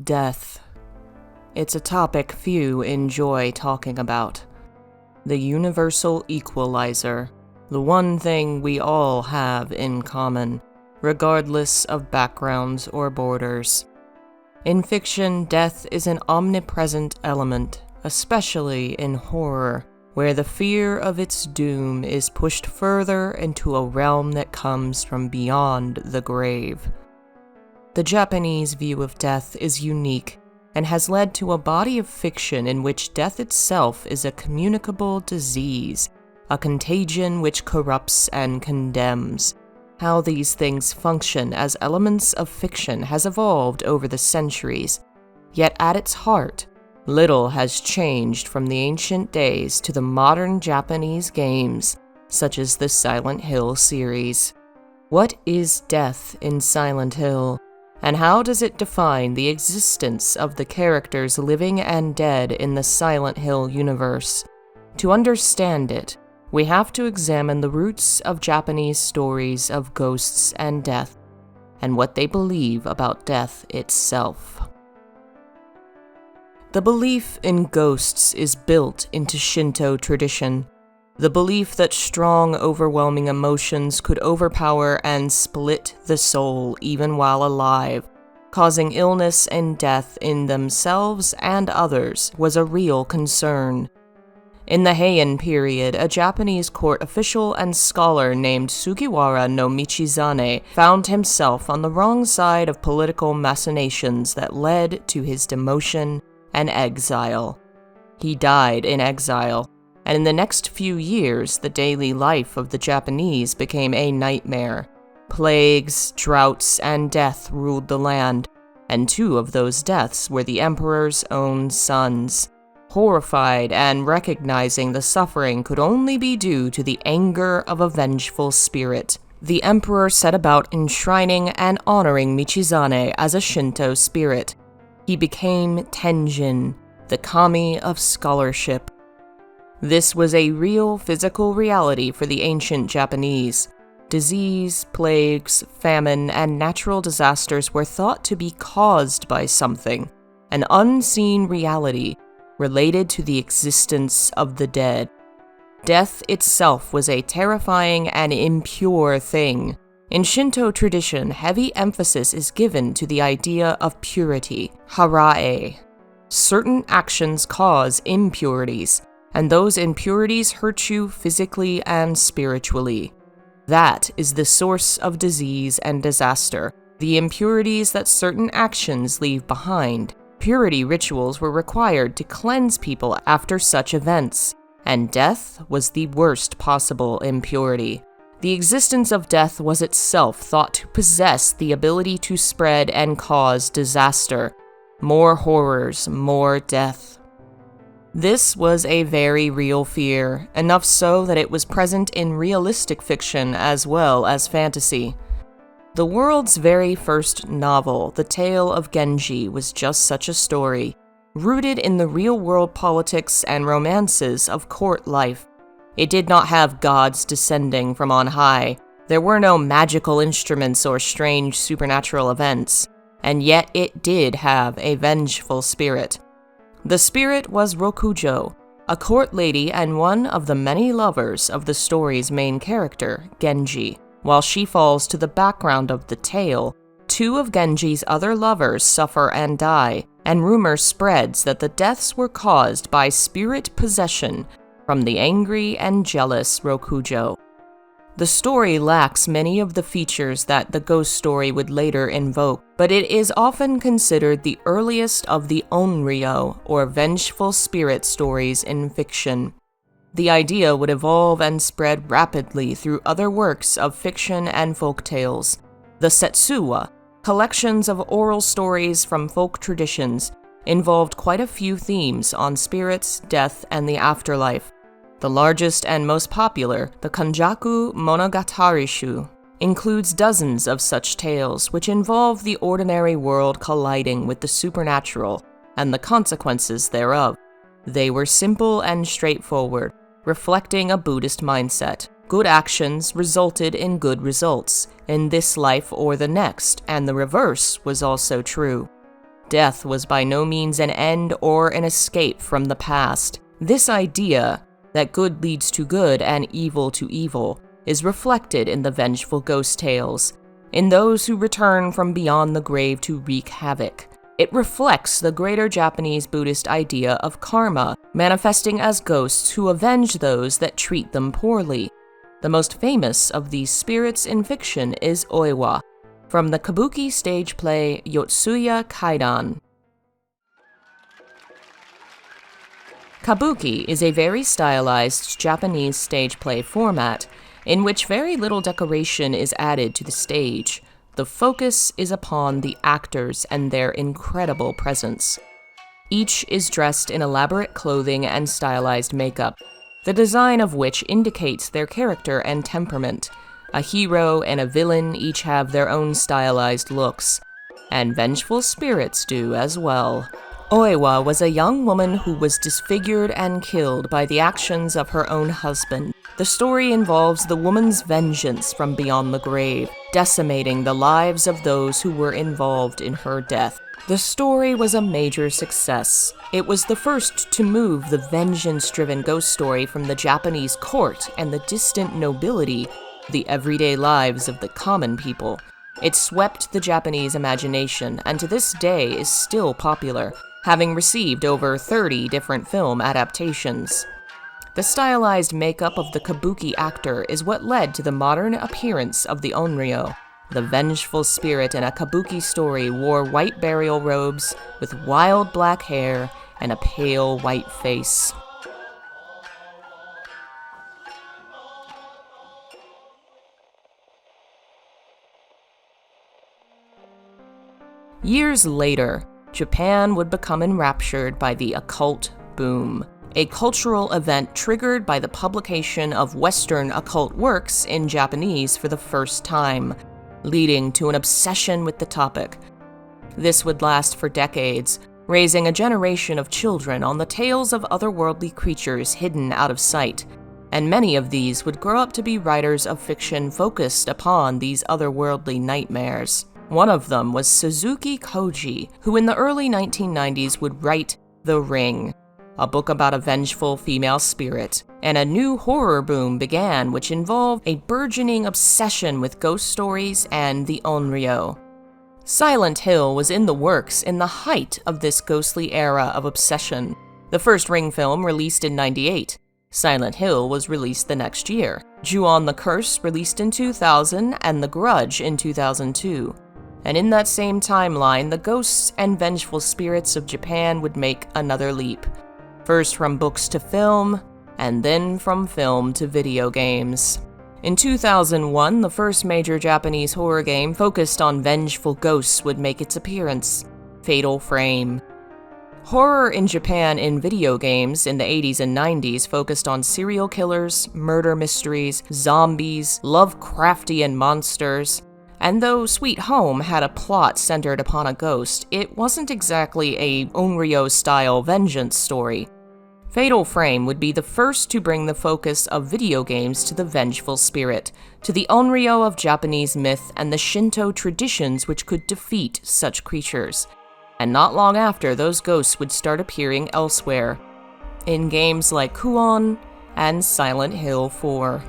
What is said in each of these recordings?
Death. It's a topic few enjoy talking about. The universal equalizer, the one thing we all have in common, regardless of backgrounds or borders. In fiction, death is an omnipresent element, especially in horror, where the fear of its doom is pushed further into a realm that comes from beyond the grave. The Japanese view of death is unique and has led to a body of fiction in which death itself is a communicable disease, a contagion which corrupts and condemns. How these things function as elements of fiction has evolved over the centuries, yet at its heart, little has changed from the ancient days to the modern Japanese games, such as the Silent Hill series. What is death in Silent Hill? And how does it define the existence of the characters living and dead in the Silent Hill universe? To understand it, we have to examine the roots of Japanese stories of ghosts and death, and what they believe about death itself. The belief in ghosts is built into Shinto tradition. The belief that strong, overwhelming emotions could overpower and split the soul even while alive, causing illness and death in themselves and others, was a real concern. In the Heian period, a Japanese court official and scholar named Sugiwara no Michizane found himself on the wrong side of political machinations that led to his demotion and exile. He died in exile, and in the next few years, the daily life of the Japanese became a nightmare. Plagues, droughts, and death ruled the land, and 2 of those deaths were the emperor's own sons. Horrified and recognizing the suffering could only be due to the anger of a vengeful spirit, the emperor set about enshrining and honoring Michizane as a Shinto spirit. He became Tenjin, the kami of scholarship. This was a real physical reality for the ancient Japanese. Disease, plagues, famine, and natural disasters were thought to be caused by something, an unseen reality related to the existence of the dead. Death itself was a terrifying and impure thing. In Shinto tradition, heavy emphasis is given to the idea of purity, harae. Certain actions cause impurities, and those impurities hurt you physically and spiritually. That is the source of disease and disaster, the impurities that certain actions leave behind. Purity rituals were required to cleanse people after such events, and death was the worst possible impurity. The existence of death was itself thought to possess the ability to spread and cause disaster. More horrors, more death. This was a very real fear, enough so that it was present in realistic fiction as well as fantasy. The world's very first novel, The Tale of Genji, was just such a story, rooted in the real-world politics and romances of court life. It did not have gods descending from on high. There were no magical instruments or strange supernatural events, and yet it did have a vengeful spirit. The spirit was Rokujo, a court lady and one of the many lovers of the story's main character, Genji. While she falls to the background of the tale, 2 of Genji's other lovers suffer and die, and rumor spreads that the deaths were caused by spirit possession from the angry and jealous Rokujo. The story lacks many of the features that the ghost story would later invoke, but it is often considered the earliest of the onryo, or vengeful spirit stories in fiction. The idea would evolve and spread rapidly through other works of fiction and folk tales. The setsuwa, collections of oral stories from folk traditions, involved quite a few themes on spirits, death, and the afterlife. The largest and most popular, the Kanjaku Monogatari-shu, includes dozens of such tales which involve the ordinary world colliding with the supernatural and the consequences thereof. They were simple and straightforward, reflecting a Buddhist mindset. Good actions resulted in good results, in this life or the next, and the reverse was also true. Death was by no means an end or an escape from the past. This idea, that good leads to good and evil to evil, is reflected in the vengeful ghost tales, in those who return from beyond the grave to wreak havoc. It reflects the greater Japanese Buddhist idea of karma, manifesting as ghosts who avenge those that treat them poorly. The most famous of these spirits in fiction is Oiwa, from the Kabuki stage play Yotsuya Kaidan. Kabuki is a very stylized Japanese stage play format in which very little decoration is added to the stage. The focus is upon the actors and their incredible presence. Each is dressed in elaborate clothing and stylized makeup, the design of which indicates their character and temperament. A hero and a villain each have their own stylized looks, and vengeful spirits do as well. Oiwa was a young woman who was disfigured and killed by the actions of her own husband. The story involves the woman's vengeance from beyond the grave, decimating the lives of those who were involved in her death. The story was a major success. It was the first to move the vengeance-driven ghost story from the Japanese court and the distant nobility, the everyday lives of the common people. It swept the Japanese imagination, and to this day is still popular, having received over 30 different film adaptations. The stylized makeup of the Kabuki actor is what led to the modern appearance of the onryo. The vengeful spirit in a Kabuki story wore white burial robes with wild black hair and a pale white face. Years later, Japan would become enraptured by the occult boom, a cultural event triggered by the publication of Western occult works in Japanese for the first time, leading to an obsession with the topic. This would last for decades, raising a generation of children on the tales of otherworldly creatures hidden out of sight, and many of these would grow up to be writers of fiction focused upon these otherworldly nightmares. One of them was Suzuki Koji, who in the early 1990s would write The Ring, a book about a vengeful female spirit, and a new horror boom began which involved a burgeoning obsession with ghost stories and the onryo. Silent Hill was in the works in the height of this ghostly era of obsession. The first Ring film released in '98. Silent Hill was released the next year. Ju-on the Curse released in 2000 and The Grudge in 2002. And in that same timeline, the ghosts and vengeful spirits of Japan would make another leap. First from books to film, and then from film to video games. In 2001, the first major Japanese horror game focused on vengeful ghosts would make its appearance, Fatal Frame. Horror in Japan in video games in the 80s and 90s focused on serial killers, murder mysteries, zombies, Lovecraftian monsters. And though Sweet Home had a plot centered upon a ghost, it wasn't exactly a onryo-style vengeance story. Fatal Frame would be the first to bring the focus of video games to the vengeful spirit, to the onryo of Japanese myth and the Shinto traditions which could defeat such creatures. And not long after, those ghosts would start appearing elsewhere, in games like Kuon and Silent Hill 4.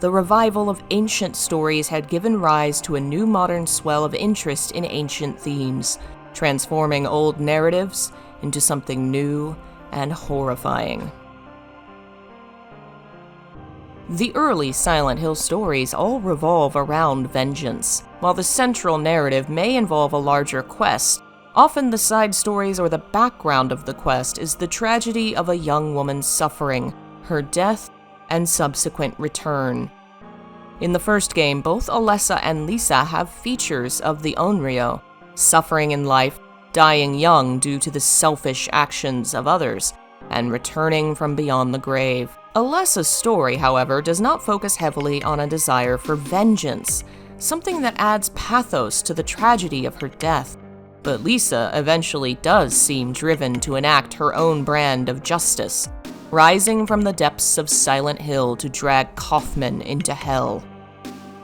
The revival of ancient stories had given rise to a new modern swell of interest in ancient themes, transforming old narratives into something new and horrifying. The early Silent Hill stories all revolve around vengeance. While the central narrative may involve a larger quest, often the side stories or the background of the quest is the tragedy of a young woman's suffering, her death, and subsequent return. In the first game, both Alessa and Lisa have features of the onryo, suffering in life, dying young due to the selfish actions of others, and returning from beyond the grave. Alessa's story, however, does not focus heavily on a desire for vengeance, something that adds pathos to the tragedy of her death. But Lisa eventually does seem driven to enact her own brand of justice, rising from the depths of Silent Hill to drag Kaufman into hell.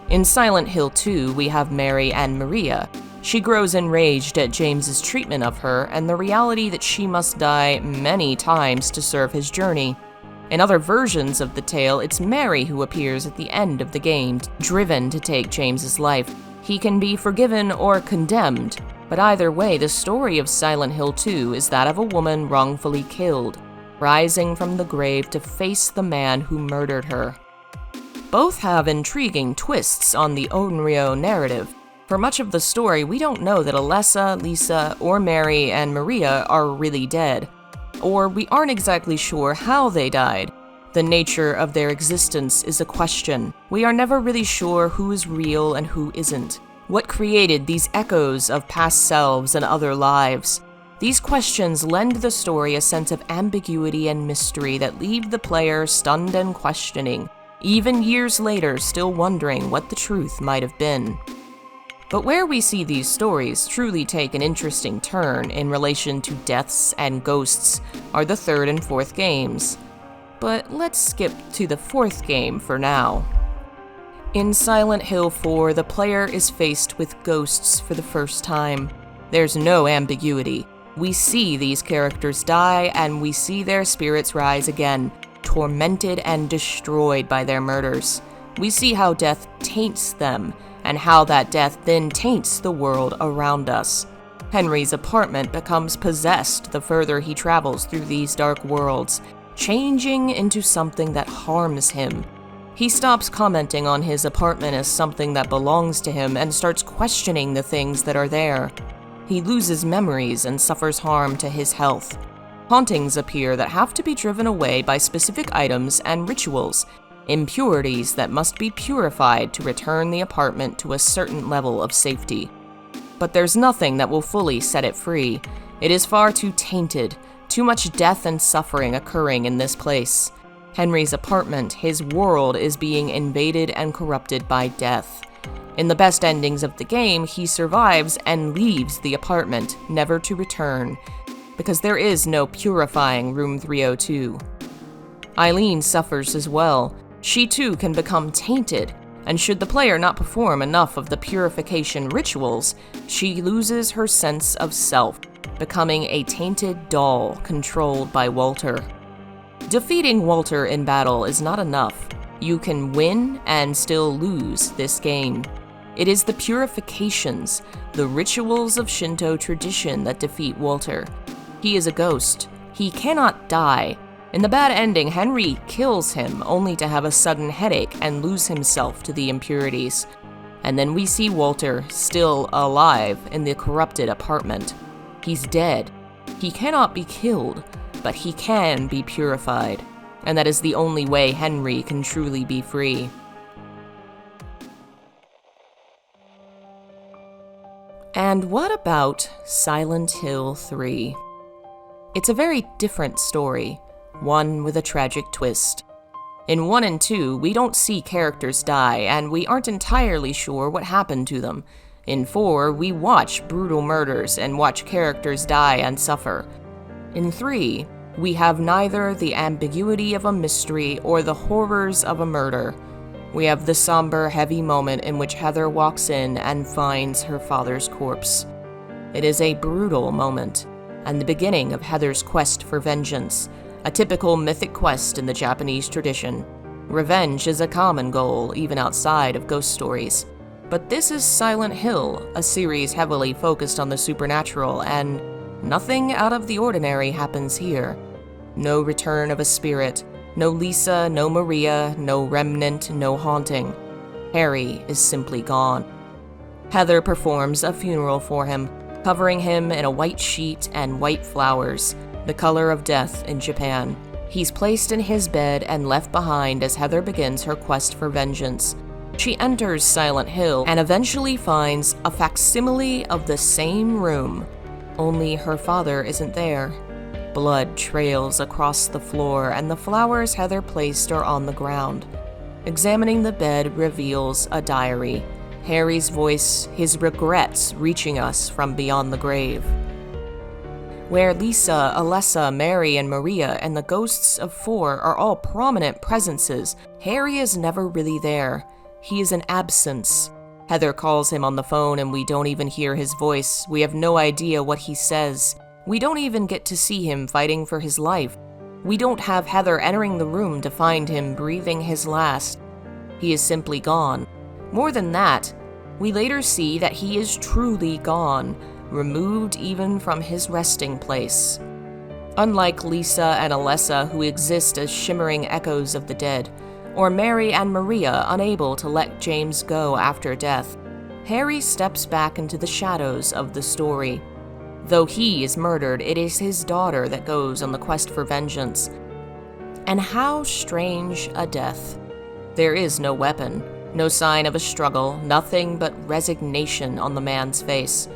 In Silent Hill 2, we have Mary and Maria, She grows enraged at James's treatment of her and the reality that she must die many times to serve his journey. In other versions of the tale, it's Mary who appears at the end of the game, driven to take James's life. He can be forgiven or condemned, but either way, the story of Silent Hill 2 is that of a woman wrongfully killed, rising from the grave to face the man who murdered her. Both have intriguing twists on the Onryo narrative. For much of the story, we don't know that Alessa, Lisa, or Mary and Maria are really dead, or we aren't exactly sure how they died. The nature of their existence is a question. We are never really sure who is real and who isn't. What created these echoes of past selves and other lives? These questions lend the story a sense of ambiguity and mystery that leave the player stunned and questioning, even years later still wondering what the truth might have been. But where we see these stories truly take an interesting turn in relation to deaths and ghosts are the third and fourth games. But let's skip to the fourth game for now. In Silent Hill 4, the player is faced with ghosts for the first time. There's no ambiguity. We see these characters die, and we see their spirits rise again, tormented and destroyed by their murders. We see how death taints them, and how that death then taints the world around us. Henry's apartment becomes possessed the further he travels through these dark worlds, changing into something that harms him. He stops commenting on his apartment as something that belongs to him and starts questioning the things that are there. He loses memories and suffers harm to his health. Hauntings appear that have to be driven away by specific items and rituals, impurities that must be purified to return the apartment to a certain level of safety. But there's nothing that will fully set it free. It is far too tainted, too much death and suffering occurring in this place. Henry's apartment, his world, is being invaded and corrupted by death. In the best endings of the game, he survives and leaves the apartment, never to return, because there is no purifying Room 302. Eileen suffers as well. She too can become tainted, and should the player not perform enough of the purification rituals, she loses her sense of self, becoming a tainted doll controlled by Walter. Defeating Walter in battle is not enough. You can win and still lose this game. It is the purifications, the rituals of Shinto tradition that defeat Walter. He is a ghost. He cannot die. In the bad ending, Henry kills him, only to have a sudden headache and lose himself to the impurities. And then we see Walter, still alive, in the corrupted apartment. He's dead. He cannot be killed, but he can be purified. And that is the only way Henry can truly be free. And what about Silent Hill 3? It's a very different story. One with a tragic twist. In 1 and 2, we don't see characters die, and we aren't entirely sure what happened to them. In 4, we watch brutal murders and watch characters die and suffer. In 3, we have neither the ambiguity of a mystery or the horrors of a murder. We have the somber, heavy moment in which Heather walks in and finds her father's corpse. It is a brutal moment, and the beginning of Heather's quest for vengeance. A typical mythic quest in the Japanese tradition. Revenge is a common goal, even outside of ghost stories. But this is Silent Hill, a series heavily focused on the supernatural, and nothing out of the ordinary happens here. No return of a spirit, no Lisa, no Maria, no remnant, no haunting. Harry is simply gone. Heather performs a funeral for him, covering him in a white sheet and white flowers, the color of death in Japan. He's placed in his bed and left behind as Heather begins her quest for vengeance. She enters Silent Hill and eventually finds a facsimile of the same room, only her father isn't there. Blood trails across the floor and the flowers Heather placed are on the ground. Examining the bed reveals a diary. Harry's voice, his regrets reaching us from beyond the grave. Where Lisa, Alessa, Mary, and Maria and the ghosts of 4 are all prominent presences, Harry is never really there. He is an absence. Heather calls him on the phone and we don't even hear his voice. We have no idea what he says. We don't even get to see him fighting for his life. We don't have Heather entering the room to find him breathing his last. He is simply gone. More than that, we later see that he is truly gone, removed even from his resting place. Unlike Lisa and Alessa, who exist as shimmering echoes of the dead, or Mary and Maria unable to let James go after death, Harry steps back into the shadows of the story. Though he is murdered, it is his daughter that goes on the quest for vengeance. And how strange a death. There is no weapon, no sign of a struggle, nothing but resignation on the man's face.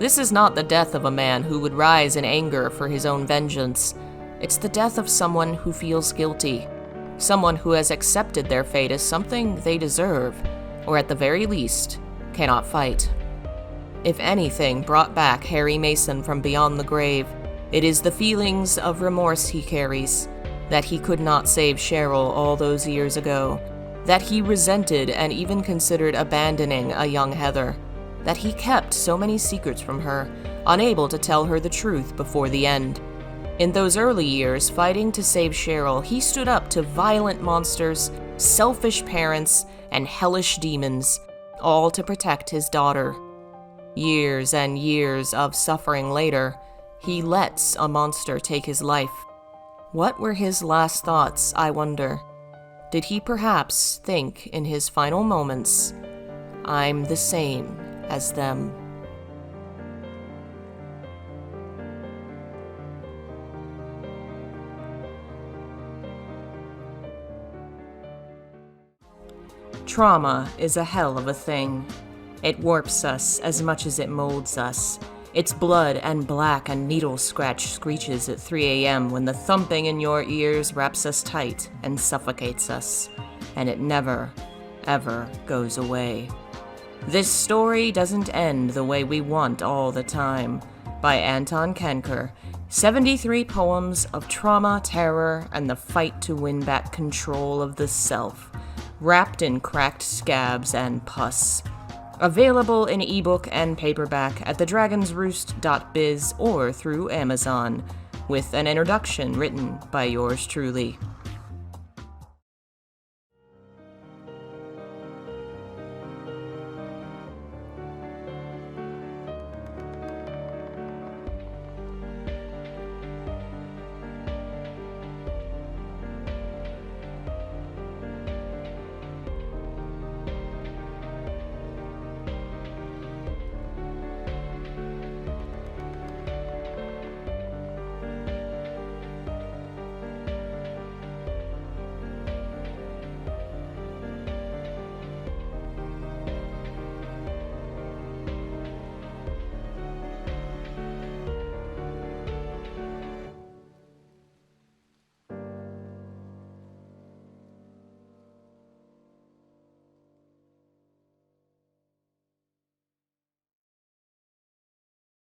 This is not the death of a man who would rise in anger for his own vengeance. It's the death of someone who feels guilty. Someone who has accepted their fate as something they deserve, or at the very least, cannot fight. If anything brought back Harry Mason from beyond the grave, it is the feelings of remorse he carries, that he could not save Cheryl all those years ago, that he resented and even considered abandoning a young Heather, that he kept so many secrets from her, unable to tell her the truth before the end. In those early years, fighting to save Cheryl, he stood up to violent monsters, selfish parents, and hellish demons, all to protect his daughter. Years and years of suffering later, he lets a monster take his life. What were his last thoughts, I wonder? Did he perhaps think in his final moments, "I'm the same as them"? Trauma is a hell of a thing. It warps us as much as it molds us. Its blood and black and needle scratch screeches at 3 a.m. when the thumping in your ears wraps us tight and suffocates us. And it never, ever goes away. This story doesn't end the way we want all the time. By Anton Kenker. 73 poems of trauma, terror, and the fight to win back control of the self, wrapped in cracked scabs and pus. Available in ebook and paperback at thedragonsroost.biz or through Amazon, with an introduction written by yours truly.